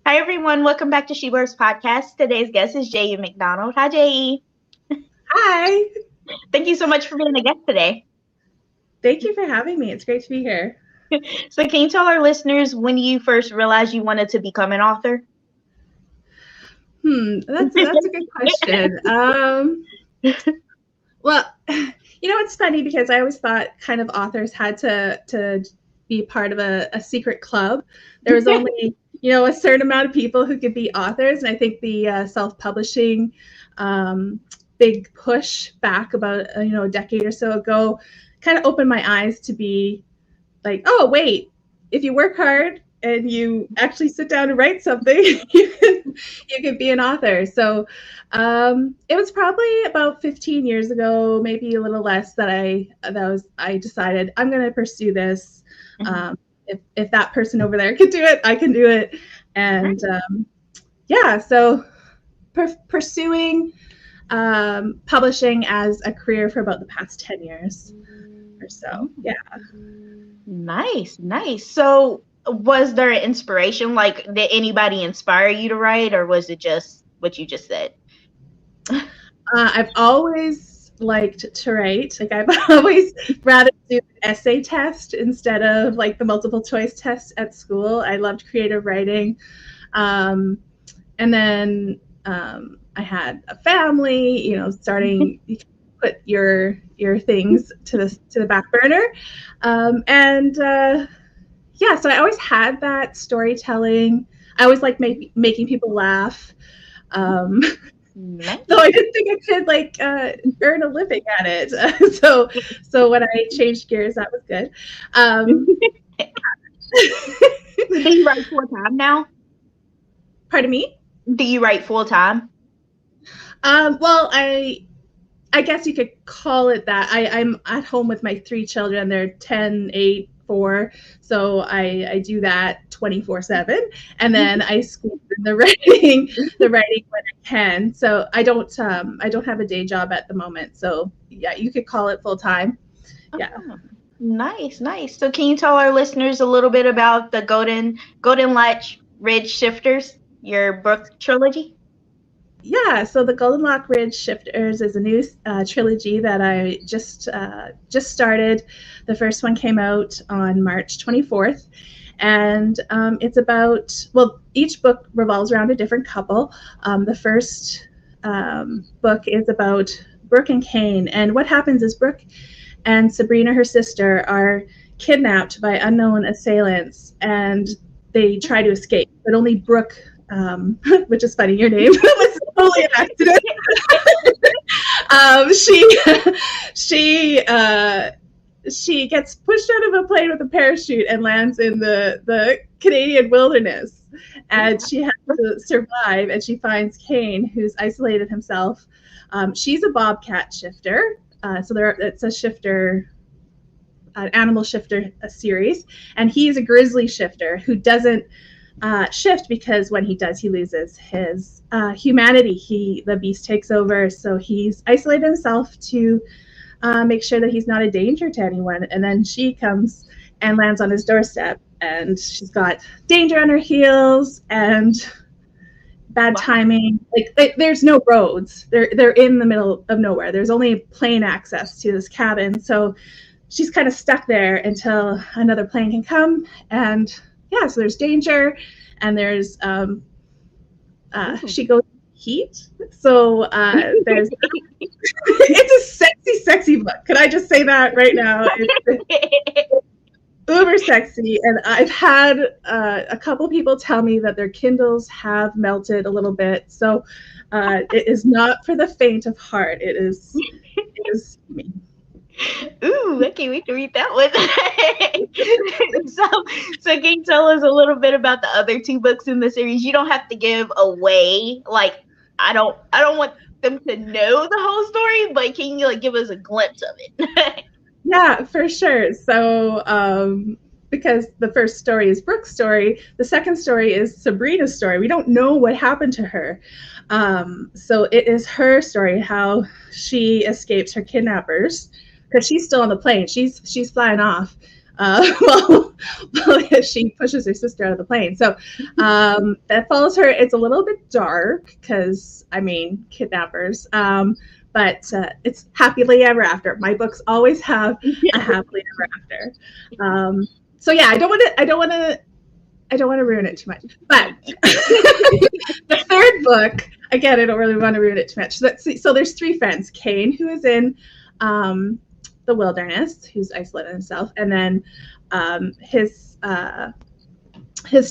Hi, everyone. Welcome back to She Works Podcast. Today's guest is J.E. McDonald. Hi, J.E. Hi. Thank you so much for being a guest today. Thank you for having me. It's great to be here. So, can you tell our listeners when you first realized you wanted to become an author? That's a good question. Well, it's funny because I always thought kind of authors had to be part of a secret club. There was only a certain amount of people who could be authors, and I think the self-publishing big push back about a decade or so ago kind of opened my eyes to be like, oh wait, if you work hard and you actually sit down and write something, you can be an author. So it was probably about 15 years ago, maybe a little less, that I decided I'm going to pursue this. If that person over there can do it, I can do it. And so pursuing publishing as a career for about the past 10 years or so. Yeah. Nice. So, was there an inspiration? Like, did anybody inspire you to write, or was it just what you just said? I've always liked to write. Like, I've always rather do an essay test instead of like the multiple choice test at school. I loved creative writing. And then I had a family, starting, you can put your things to the back burner. So I always had that storytelling. I always like making people laugh. Nice. Though I didn't think I could earn a living at it. So when I changed gears, that was good. Do you write full time now? Pardon me? Do you write full time? Well, I guess you could call it that. I'm at home with my 3 children. They're 10, 8, 4. So I do that 24/7, and then I squeeze in the writing when I can. So I don't have a day job at the moment. So yeah, you could call it full time. Yeah. Oh, nice. So can you tell our listeners a little bit about the Golden Latch Ridge Shifters, your book trilogy? Yeah, so the Golden Lock Ridge Shifters is a new trilogy that I just started. The first one came out on March 24th, and it's about, well, each book revolves around a different couple. The first book is about Brooke and Kane, and what happens is Brooke and Sabrina, her sister, are kidnapped by unknown assailants, and they try to escape, but only Brooke, which is funny, your name was totally an accident. She gets pushed out of a plane with a parachute and lands in the Canadian wilderness, and she has to survive. And she finds Kane, who's isolated himself. She's a bobcat shifter, it's a shifter. An animal shifter series, and he's a grizzly shifter who doesn't shift because when he does, he loses his humanity. The beast takes over, so he's isolated himself to make sure that he's not a danger to anyone. And then she comes and lands on his doorstep, and she's got danger on her heels and bad timing. Like there's no roads. They're in the middle of nowhere. There's only plane access to this cabin, so she's kind of stuck there until another plane can come. And yeah, so there's danger, and there's she goes heat. So there's it's a sexy book. Could I just say that right now? It's uber sexy, and I've had a couple people tell me that their Kindles have melted a little bit. So it is not for the faint of heart. It is me. Ooh, I can't wait to read that one. So can you tell us a little bit about the other 2 books in the series? You don't have to give away, like, I don't want them to know the whole story, but can you give us a glimpse of it? Yeah, for sure. So because the first story is Brooke's story, the second story is Sabrina's story. We don't know what happened to her. So it is her story, how she escapes her kidnappers, because she's still on the plane. She's flying off. while she pushes her sister out of the plane. So that follows her. It's a little bit dark because, I mean, kidnappers. But it's happily ever after. My books always have a happily ever after. So yeah, I don't want to ruin it too much. But the third book, again, I don't really want to ruin it too much. So there's three friends: Cain, who is in the wilderness, who's isolated himself, and then his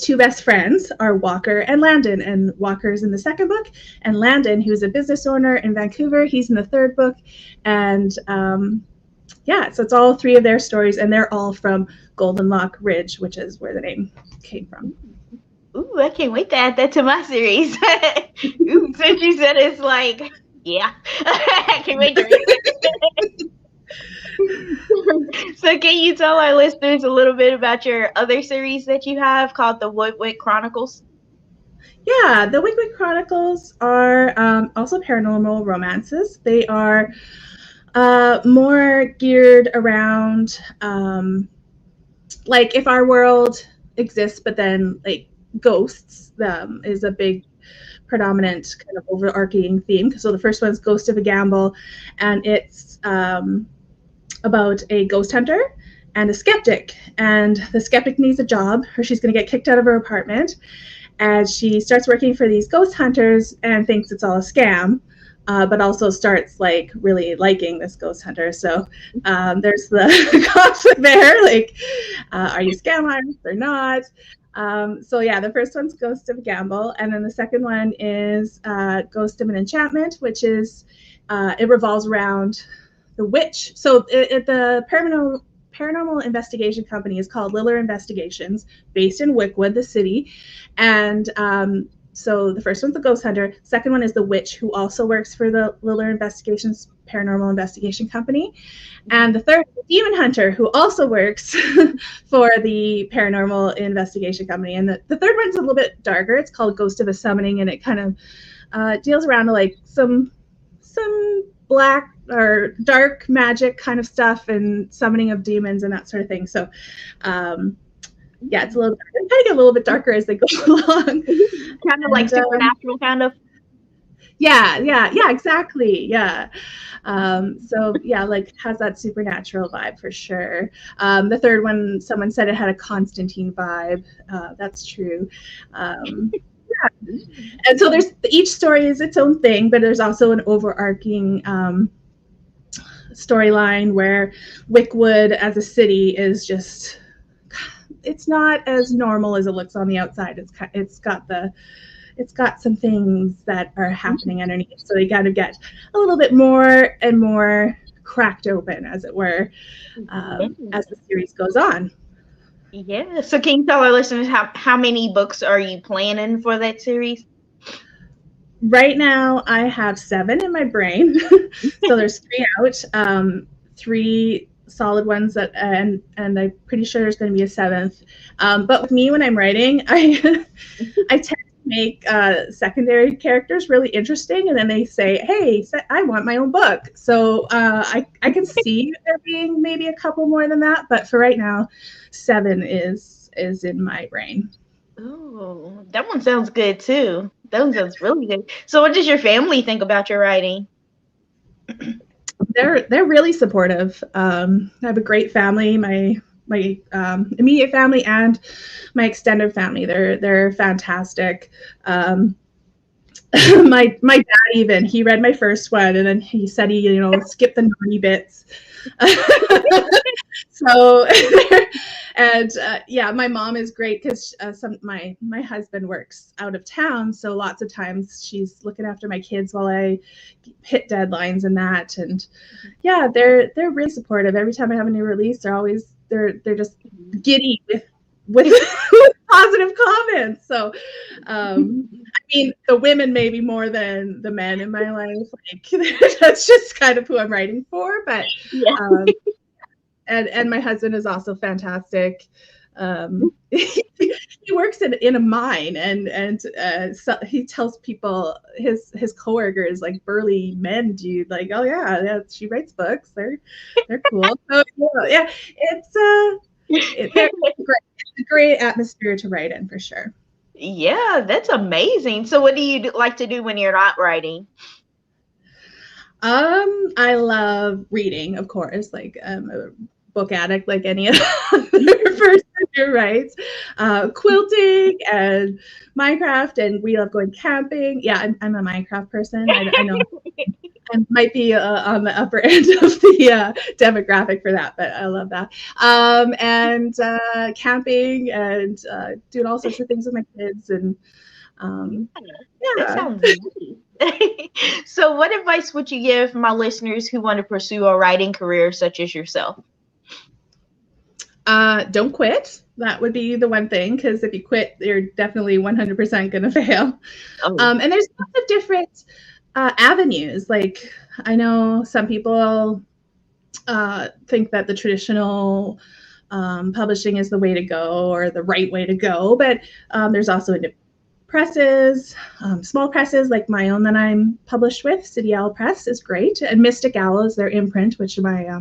two best friends are Walker and Landon, and Walker's in the second book, and Landon, who's a business owner in Vancouver, he's in the third book. And yeah, so it's all three of their stories, and they're all from Golden Lock Ridge, which is where the name came from. Ooh, I can't wait to add that to my series. Ooh, since you said it's like, yeah, I can't wait to read it. So can you tell our listeners a little bit about your other series that you have called the Woodwick Chronicles? Yeah, the Woodwick Chronicles are also paranormal romances. They are more geared around like if our world exists, but then like ghosts is a big predominant kind of overarching theme. So the first one's Ghost of a Gamble, and it's about a ghost hunter and a skeptic, and the skeptic needs a job or she's going to get kicked out of her apartment, and she starts working for these ghost hunters and thinks it's all a scam, but also starts like really liking this ghost hunter. So there's the conflict there, like are you scam artists or not? So yeah, the first one's Ghost of a Gamble, and then the second one is Ghost of an Enchantment, which is it revolves around the witch. So the paranormal investigation company is called Liller Investigations, based in Wickwood, the city. And so the first one's the ghost hunter. Second one is the witch, who also works for the Liller Investigations paranormal investigation company. And the third is the demon hunter, who also works for the paranormal investigation company. And the third one's a little bit darker. It's called Ghost of a Summoning, and it kind of deals around to like some black or dark magic kind of stuff and summoning of demons and that sort of thing. So yeah, it's kind of get a little bit darker as they go along. Kind of like supernatural kind of. Yeah, exactly. Yeah. So yeah, like has that supernatural vibe for sure. The third one, someone said it had a Constantine vibe. That's true. Yeah. And so there's each story is its own thing, but there's also an overarching storyline where Wickwood as a city is just, it's not as normal as it looks on the outside. It's got some things that are happening underneath. So they got to get a little bit more and more cracked open, as it were, as the series goes on. Yeah. So can you tell our listeners how many books are you planning for that series? Right now, I have 7 in my brain. So there's 3 out, 3 solid ones that, and I'm pretty sure there's going to be a 7th. But with me, when I'm writing, I tend to make secondary characters really interesting, and then they say, "Hey, I want my own book." So I can see there being maybe a couple more than that, but for right now, 7 is in my brain. Oh, that one sounds good too. That one sounds really good. So what does your family think about your writing? They're really supportive. I have a great family. My immediate family and my extended family. They're fantastic. My dad, even, he read my first one and then he said he skipped the naughty bits. So and yeah, my mom is great because my husband works out of town, so lots of times she's looking after my kids while I hit deadlines and that. And yeah, they're really supportive. Every time I have a new release, they're just giddy with positive comments. So I mean, the women maybe more than the men in my life. Like that's just kind of who I'm writing for. But yeah. And my husband is also fantastic. He works in a mine, and so he tells people, his coworkers, like burly men, dude, like, oh yeah, she writes books. They're cool. So yeah, It's a great atmosphere to write in for sure. Yeah, that's amazing. So what do you like to do when you're not writing? I love reading, of course. Like I'm a book addict, like any other person who writes. Quilting and Minecraft, and we love going camping. Yeah, I'm a Minecraft person. I know I might be on the upper end of the demographic for that, but I love that. And camping and doing all sorts of things with my kids, and That yeah. sounds nice. So what advice would you give my listeners who want to pursue a writing career such as yourself? Don't quit. That would be the one thing, because if you quit, you're definitely 100% going to fail. Oh, And there's lots of different avenues. Like I know some people think that the traditional publishing is the way to go or the right way to go, but there's also presses, small presses like my own that I'm published with. City Owl Press is great, and Mystic Owl is their imprint, which my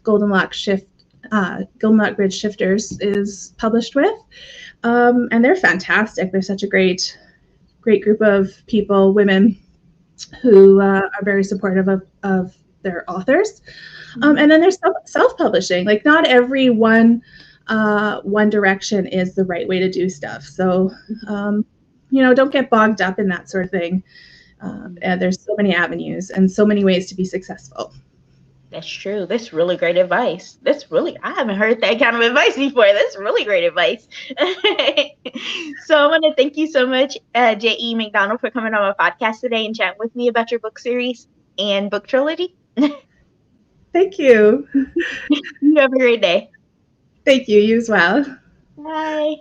Golden Lock Bridge Shifters is published with, and they're fantastic. They're such a great group of people, women, who are very supportive of their authors. And then there's self-publishing. Like not every one direction is the right way to do stuff. So don't get bogged up in that sort of thing. And there's so many avenues and so many ways to be successful. that's true. That's really great advice. I haven't heard that kind of advice before. That's really great advice. So I want to thank you so much, J.E. McDonald, for coming on my podcast today and chatting with me about your book series and book trilogy. Thank you. You have a great day. Thank you. You as well. Bye.